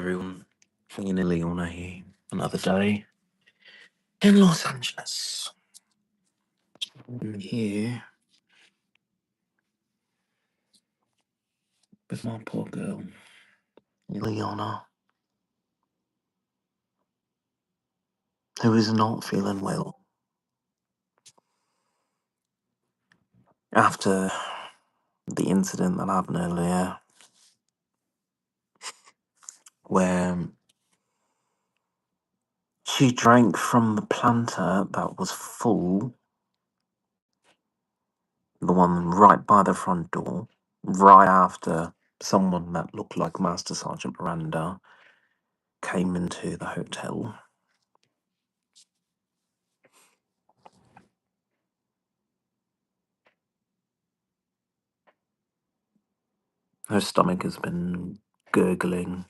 everyone. Me and Ilyana here. Another day in Los Angeles. I'm here with my poor girl, Ilyana, who is not feeling well. After the incident that happened earlier, where she drank from the planter that was full, the one right by the front door, right after someone that looked like Master Sergeant Miranda came into the hotel. Her stomach has been gurgling.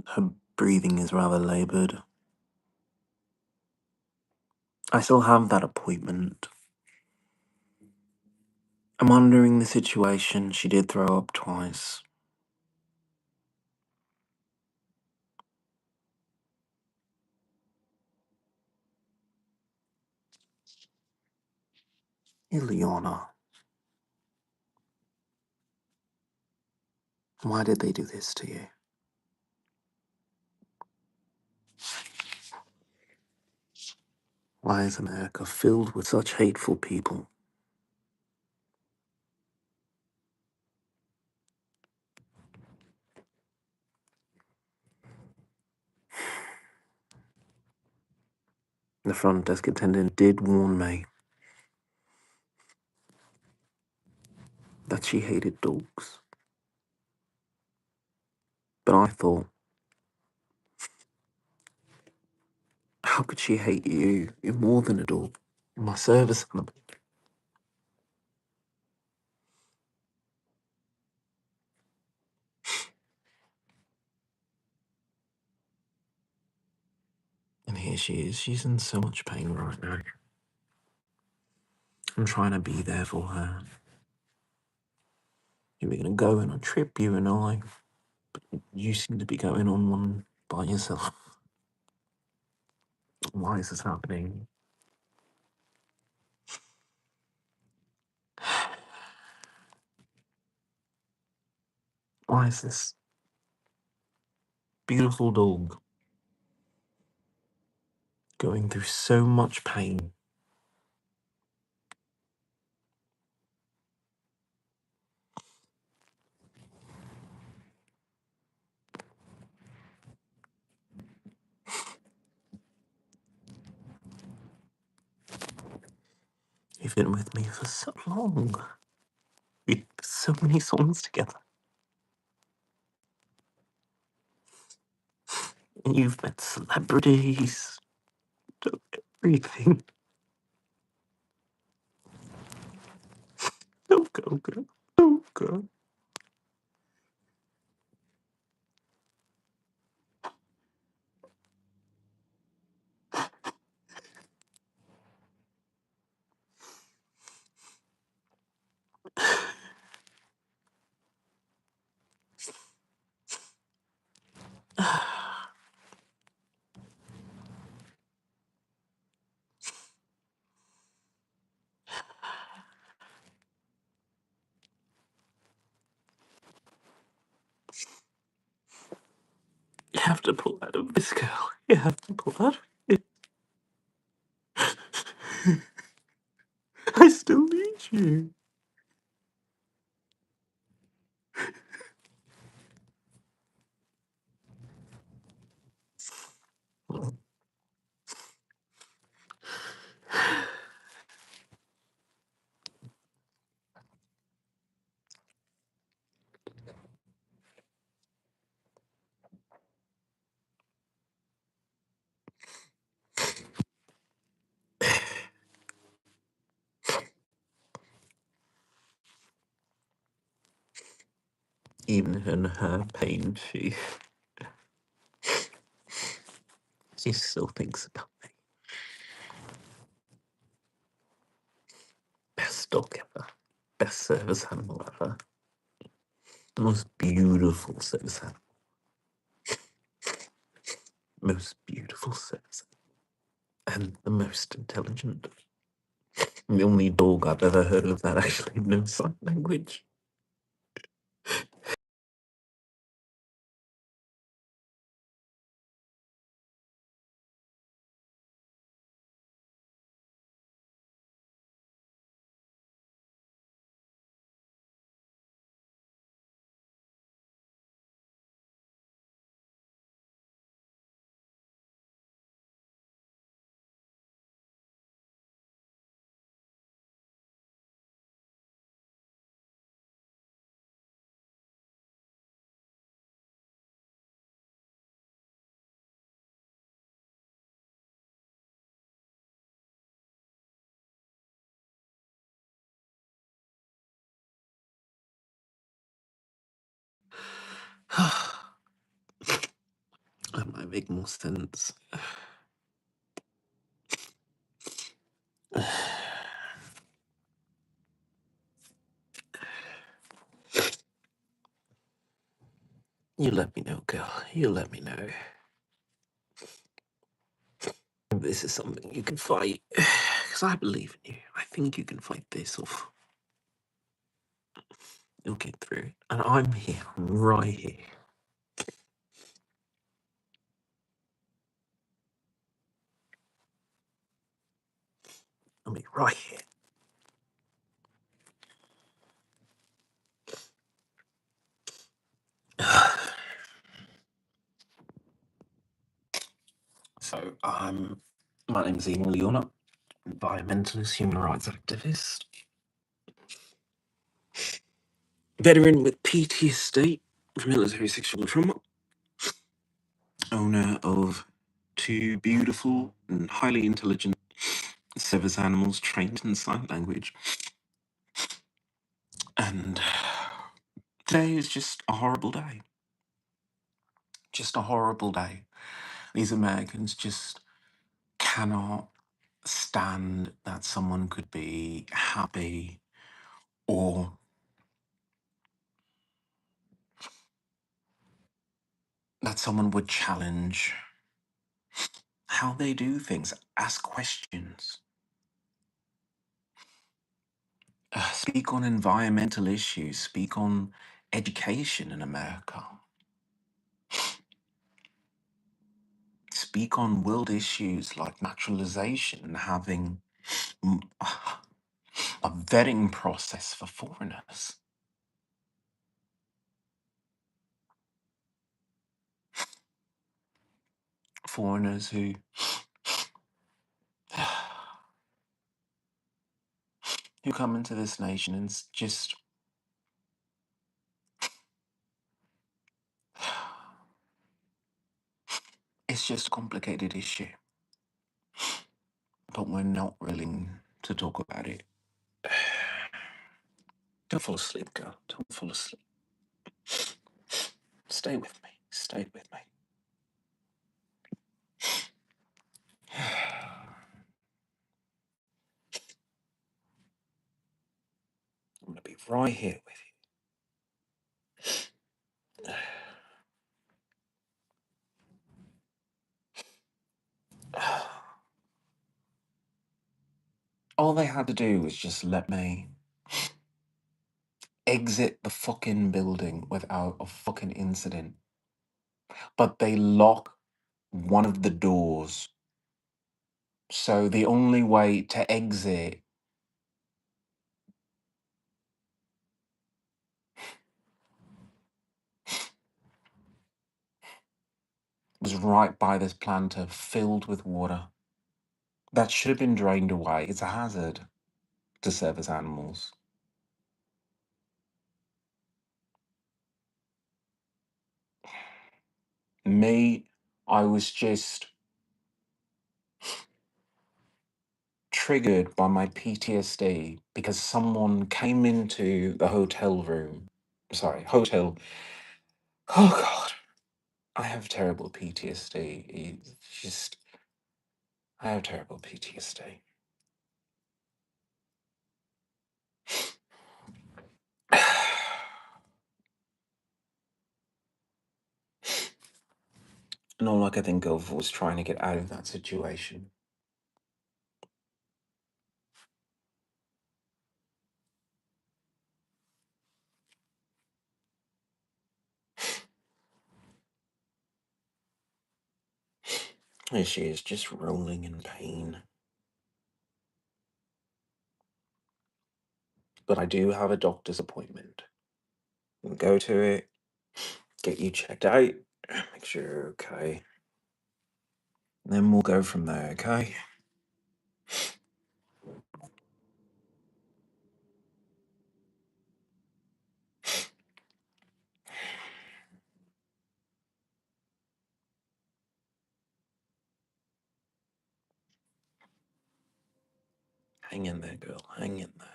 Her breathing is rather laboured. I still have that appointment. I'm monitoring the situation. She did throw up twice. Ilyana, why did they do this to you? Why is America filled with such hateful people? The front desk attendant did warn me that she hated dogs. But I thought, how could she hate you? You're more than a dog. You're my service animal. And here she is. She's in so much pain right now. I'm trying to be there for her. You were going to go on a trip, you and I. You seem to be going on one by yourself. Why is this happening? Why is this beautiful dog going through so much pain? You've been with me for so long. We did so many songs together. And you've met celebrities, done everything. Don't go, girl. Don't go. You have to pull out of this, girl. You have to pull out of it. I still need you. Even in her pain, she still thinks about me. Best dog ever. best service animal ever. The most beautiful service animal. Most beautiful service animal. And the most intelligent. The only dog I've ever heard of that actually knows sign language. That might make more sense. You let me know, girl. You let me know. If this is something you can fight. Because I believe in you. I think you can fight this off. You'll get through it. And I'm here. I'm right here. I'll be right here. So, my name's Ilyana, environmentalist, human rights activist, veteran with PTSD from military sexual trauma, owner of two beautiful and highly intelligent service animals trained in sign language. And today is just a horrible day. Just a horrible day. These Americans just cannot stand that someone could be happy or that someone would challenge how they do things, ask questions, speak on environmental issues, speak on education in America, speak on world issues like naturalization and having mm, a vetting process for foreigners. Foreigners who come into this nation and just it's just a complicated issue, but we're not willing to talk about it. Don't fall asleep, girl. Don't fall asleep. Stay with me. Stay with me. I'm going to be right here with you. All they had to do was just let me exit the fucking building without a fucking incident. But they lock one of the doors. So the only way to exit was right by this planter filled with water that should have been drained away. It's a hazard to service animals. Me, I was just triggered by my PTSD because someone came into the hotel room. Sorry, hotel. Oh God, I have terrible PTSD. It's just, I have terrible PTSD. And all I could think of was trying to get out of that situation. Here she is, just rolling in pain. But I do have a doctor's appointment. We'll go to it, get you checked out, make sure you're okay. Then we'll go from there, okay? Hang in there, girl. Hang in there.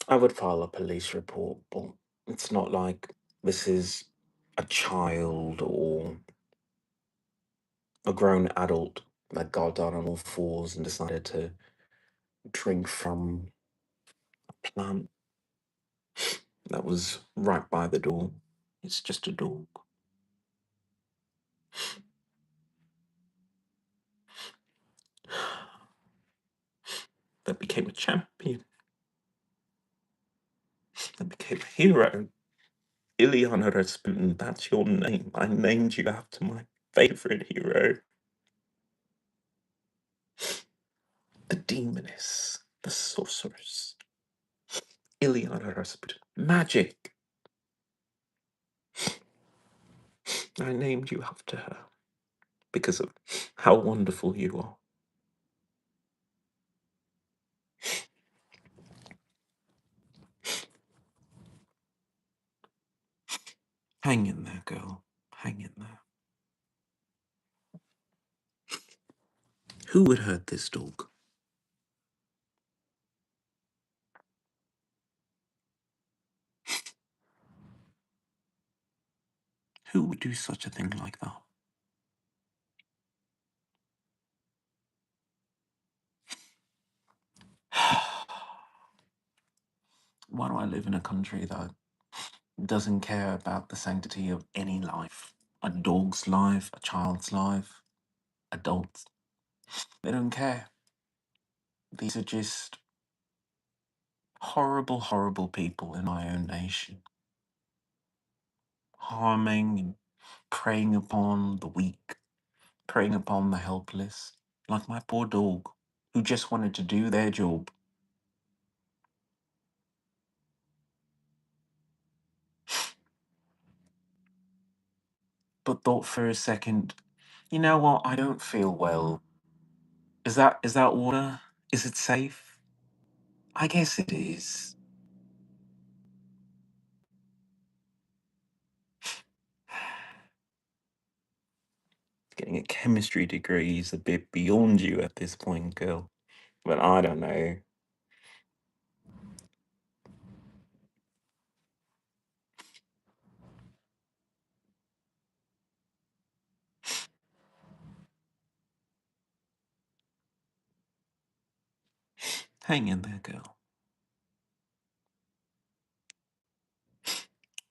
I would file a police report, but it's not like this is a child or a grown adult that got down on all fours and decided to drink from a plant that was right by the door. It's just a dog that became a champion, that became a hero. Ilyana Rasputin, that's your name. I named you after my favorite hero. The demoness, the sorceress. Ilyana Rasputin. Magic. I named you after her because of how wonderful you are. Hang in there, girl. Hang in there. Who would hurt this dog? Who would do such a thing like that? Why do I live in a country that doesn't care about the sanctity of any life? A dog's life, a child's life, adults. They don't care. These are just horrible, horrible people in my own nation, harming and preying upon the weak, preying upon the helpless, like my poor dog, who just wanted to do their job. But thought for a second, you know what, I don't feel well. Is that water? Is it safe? I guess it is. Getting a chemistry degree is a bit beyond you at this point, girl. But I don't know. Hang in there, girl.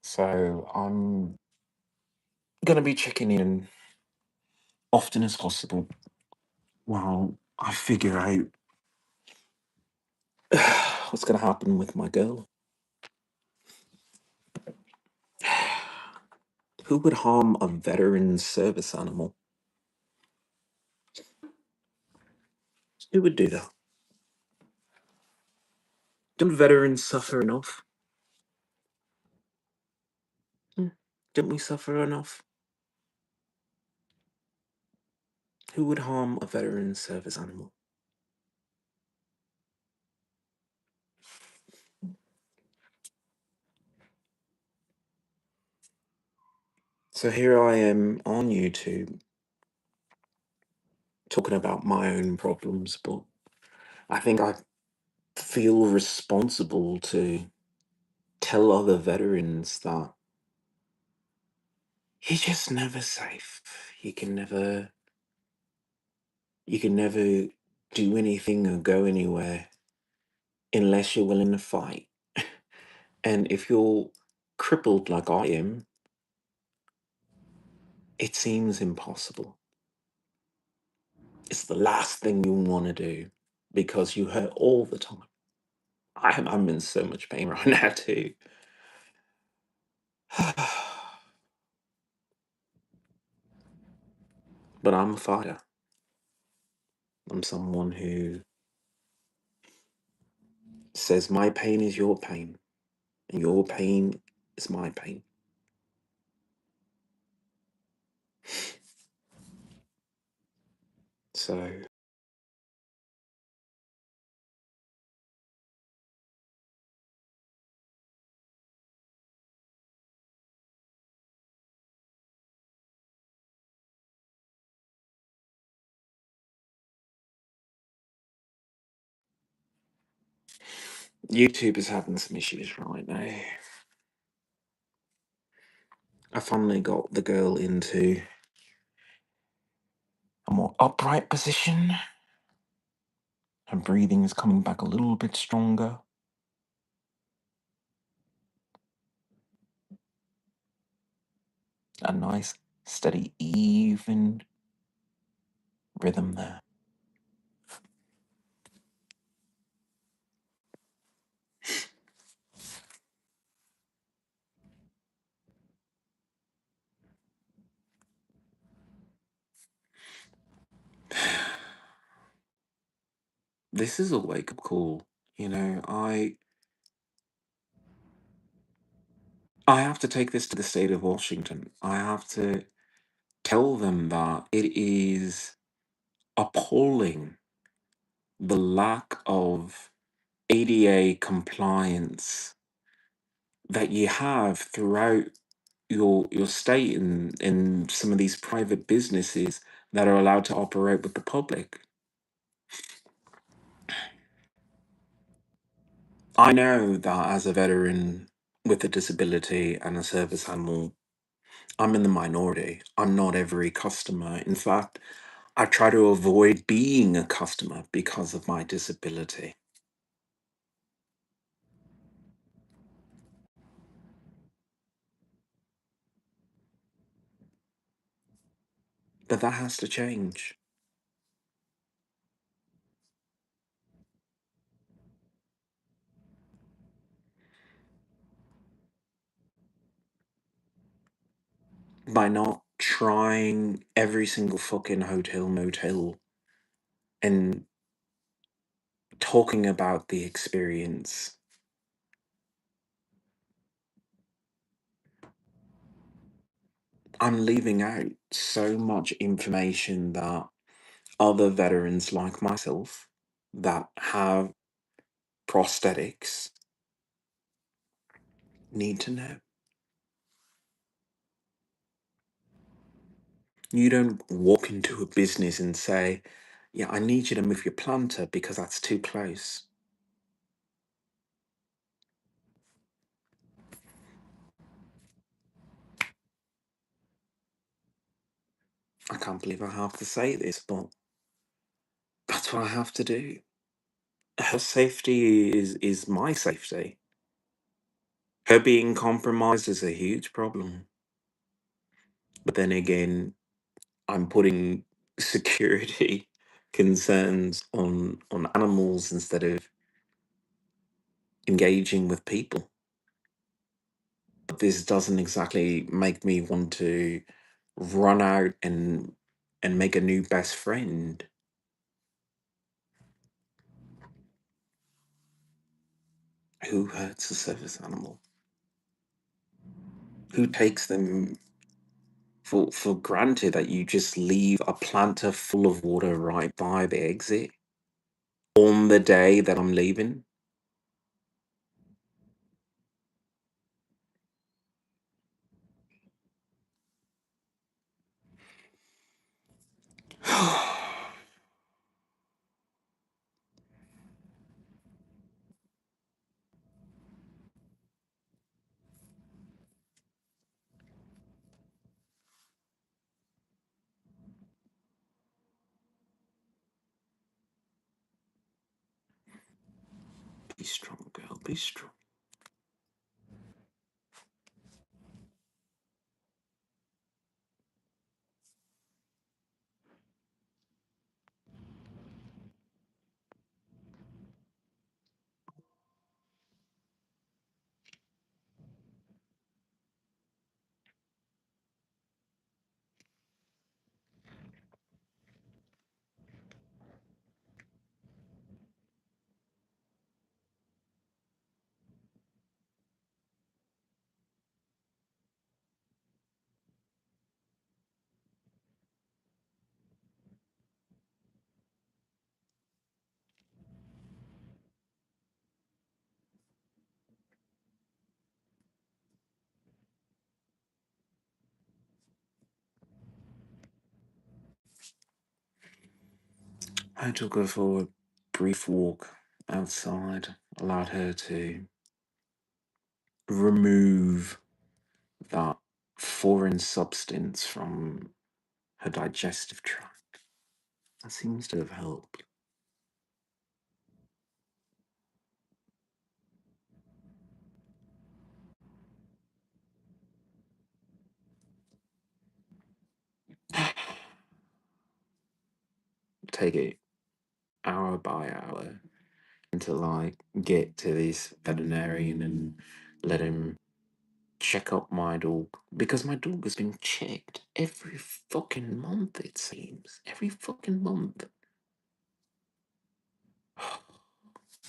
So I'm gonna be checking in often as possible while I figure out what's gonna happen with my girl. Who would harm a veteran service animal? Who would do that? Don't veterans suffer enough? Hmm. Don't we suffer enough? Who would harm a veteran service animal? So here I am on YouTube talking about my own problems, but I think I feel responsible to tell other veterans that you're just never safe. You can never do anything or go anywhere unless you're willing to fight. And if you're crippled like I am, it seems impossible. It's the last thing you want to do because you hurt all the time. I'm in so much pain right now, too. But I'm a fighter. I'm someone who says my pain is your pain, and your pain is my pain. So, YouTube is having some issues right now. I finally got the girl into a more upright position. Her breathing is coming back a little bit stronger. A nice, steady, even rhythm there. This is a wake up call. You know, I have to take this to the state of Washington. I have to tell them that it is appalling the lack of ADA compliance that you have throughout your state and some of these private businesses that are allowed to operate with the public. I know that as a veteran with a disability and a service animal, I'm in the minority. I'm not every customer. In fact, I try to avoid being a customer because of my disability. But that has to change by not trying every single fucking hotel motel and talking about the experience. I'm leaving out so much information that other veterans like myself that have prosthetics need to know. You don't walk into a business and say, yeah, I need you to move your planter because that's too close. I can't believe I have to say this, but that's what I have to do. Her safety is my safety. Her being compromised is a huge problem. But then again, I'm putting security concerns on animals instead of engaging with people. But this doesn't exactly make me want to run out and make a new best friend. Who hurts a service animal? Who takes them for granted that you just leave a planter full of water right by the exit on the day that I'm leaving? Be strong, girl. Be strong. I took her for a brief walk outside, allowed her to remove that foreign substance from her digestive tract. That seems to have helped. Take it hour by hour until I get to this veterinarian and let him check up my dog. Because my dog has been checked every fucking month, it seems. Every fucking month.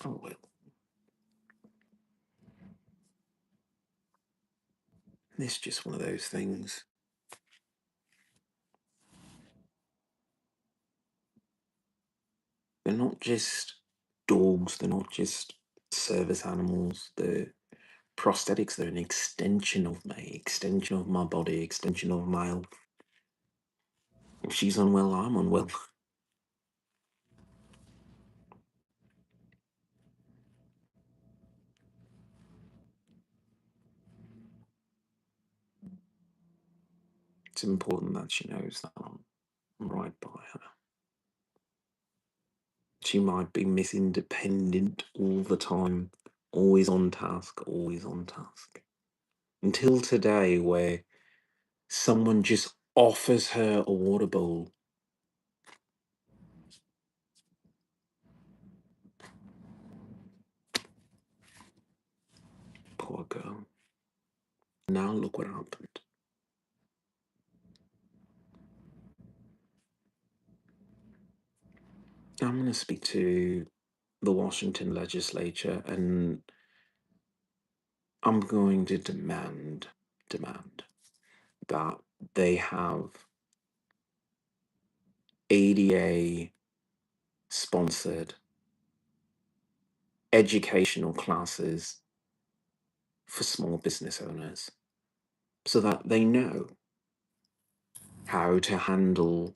Oh well. It's just one of those things. They're not just dogs, they're not just service animals, they're prosthetics, they're an extension of me, extension of my body, extension of my health. If she's unwell, I'm unwell. It's important that she knows that I'm right by her. She might be Miss Independent all the time, always on task, always on task. Until today, where someone just offers her a water bowl. Poor girl. Now look what happened. I'm going to speak to the Washington legislature and I'm going to demand that they have ADA sponsored educational classes for small business owners so that they know how to handle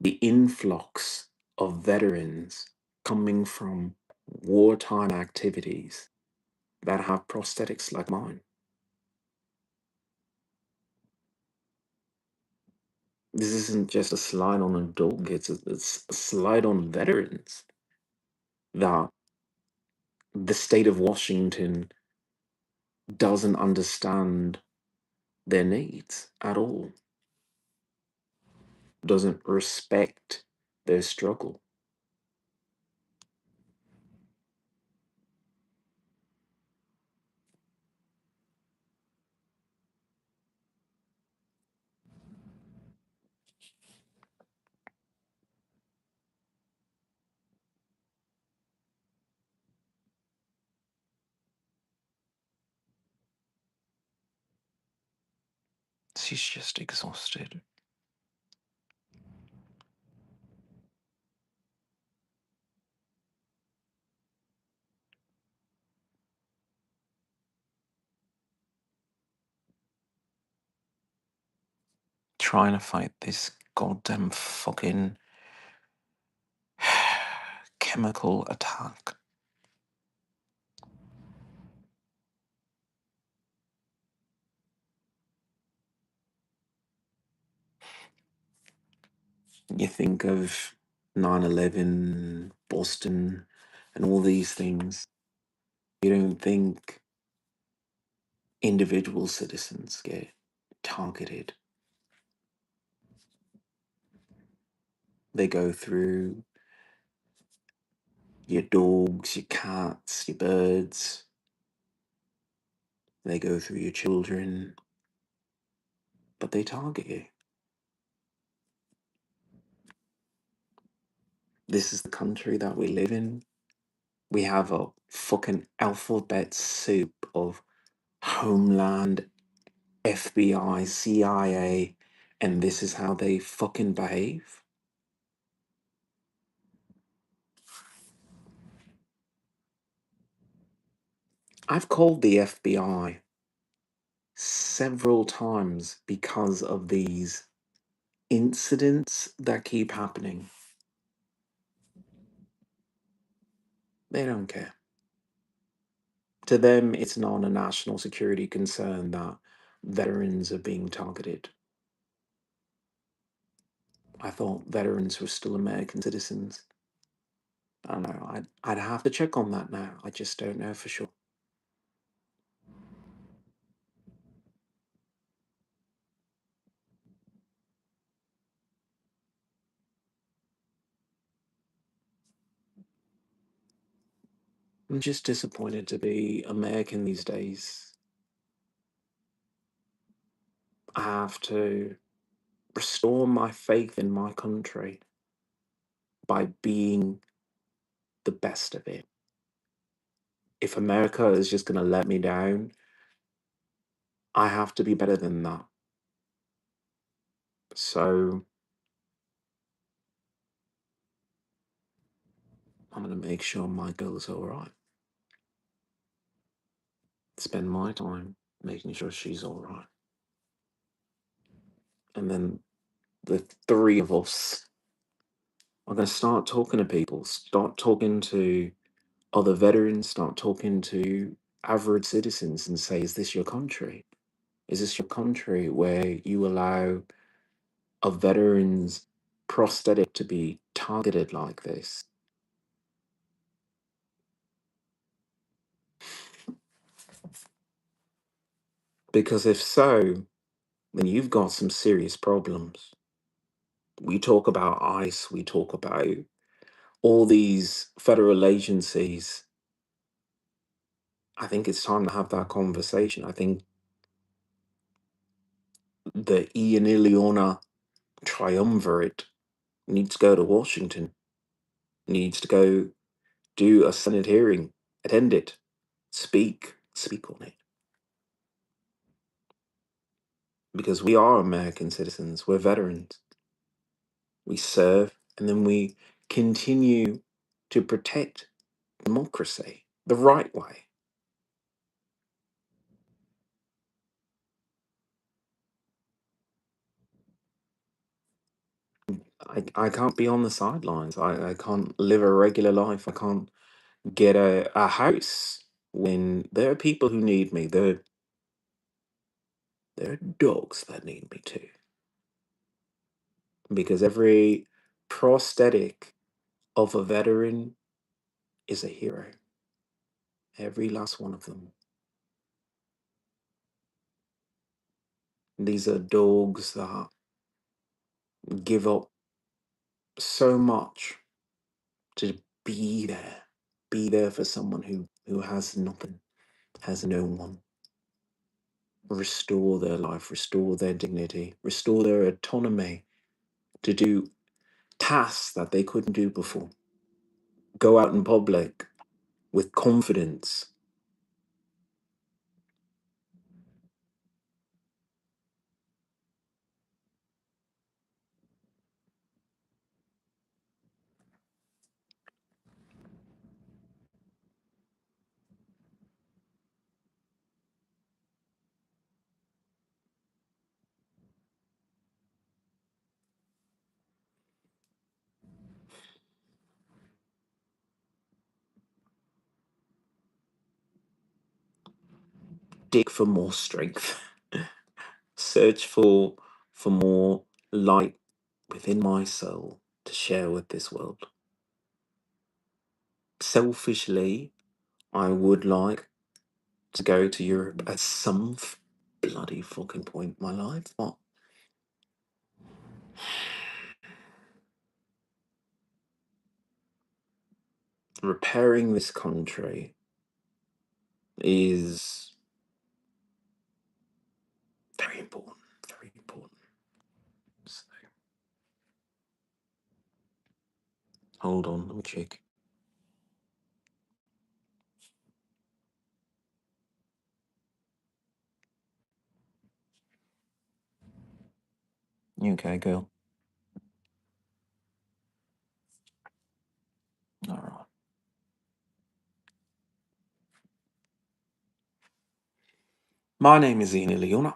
the influx of veterans coming from wartime activities that have prosthetics like mine. This isn't just a slide on a dog, it's a slide on veterans that the state of Washington doesn't understand their needs at all, doesn't respect their struggle. She's just exhausted. Trying to fight this goddamn fucking chemical attack. You think of 9/11, Boston, and all these things. You don't think individual citizens get targeted. They go through your dogs, your cats, your birds. They go through your children, but they target you. This is the country that we live in. We have a fucking alphabet soup of Homeland, FBI, CIA, and this is how they fucking behave. I've called the FBI several times because of these incidents that keep happening. They don't care. To them, it's not a national security concern that veterans are being targeted. I thought veterans were still American citizens. I don't know. I'd have to check on that now. I just don't know for sure. I'm just disappointed to be American these days. I have to restore my faith in my country by being the best of it. If America is just going to let me down, I have to be better than that. So I'm going to make sure my girl's all right. Spend my time making sure she's all right. And then the three of us are going to start talking to people, start talking to other veterans, start talking to average citizens and say, is this your country? Is this your country where you allow a veteran's prosthetic to be targeted like this? Because if so, then you've got some serious problems. We talk about ICE, we talk about all these federal agencies. I think it's time to have that conversation. I think the Ian Ilyana triumvirate needs to go to Washington, needs to go do a Senate hearing, attend it, speak on it. Because we are American citizens, we're veterans. We serve and then we continue to protect democracy the right way. I can't be on the sidelines. I can't live a regular life. I can't get a house when there are people who need me. There are dogs that need me too. Because every prosthetic of a veteran is a hero. Every last one of them. These are dogs that give up so much to be there for someone who has nothing, has no one. Restore their life, restore their dignity, restore their autonomy to do tasks that they couldn't do before. Go out in public with confidence. Dig for more strength. Search for more light within my soul to share with this world. Selfishly, I would like to go to Europe at some bloody fucking point in my life. But repairing this country is very important. Very important. So, hold on, let me check. You okay, girl? All right. My name is Ilyana.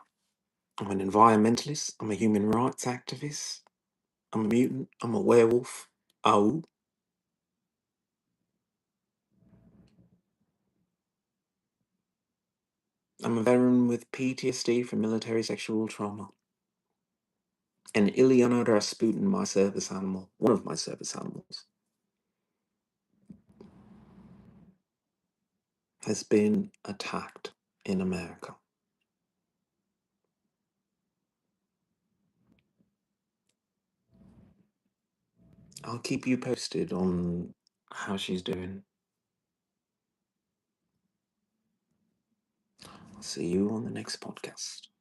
I'm an environmentalist. I'm a human rights activist. I'm a mutant. I'm a werewolf. Oh, I'm a veteran with PTSD from military sexual trauma. And Ilyana Rasputin, my service animal, one of my service animals, has been attacked in America. I'll keep you posted on how she's doing. I'll see you on the next podcast.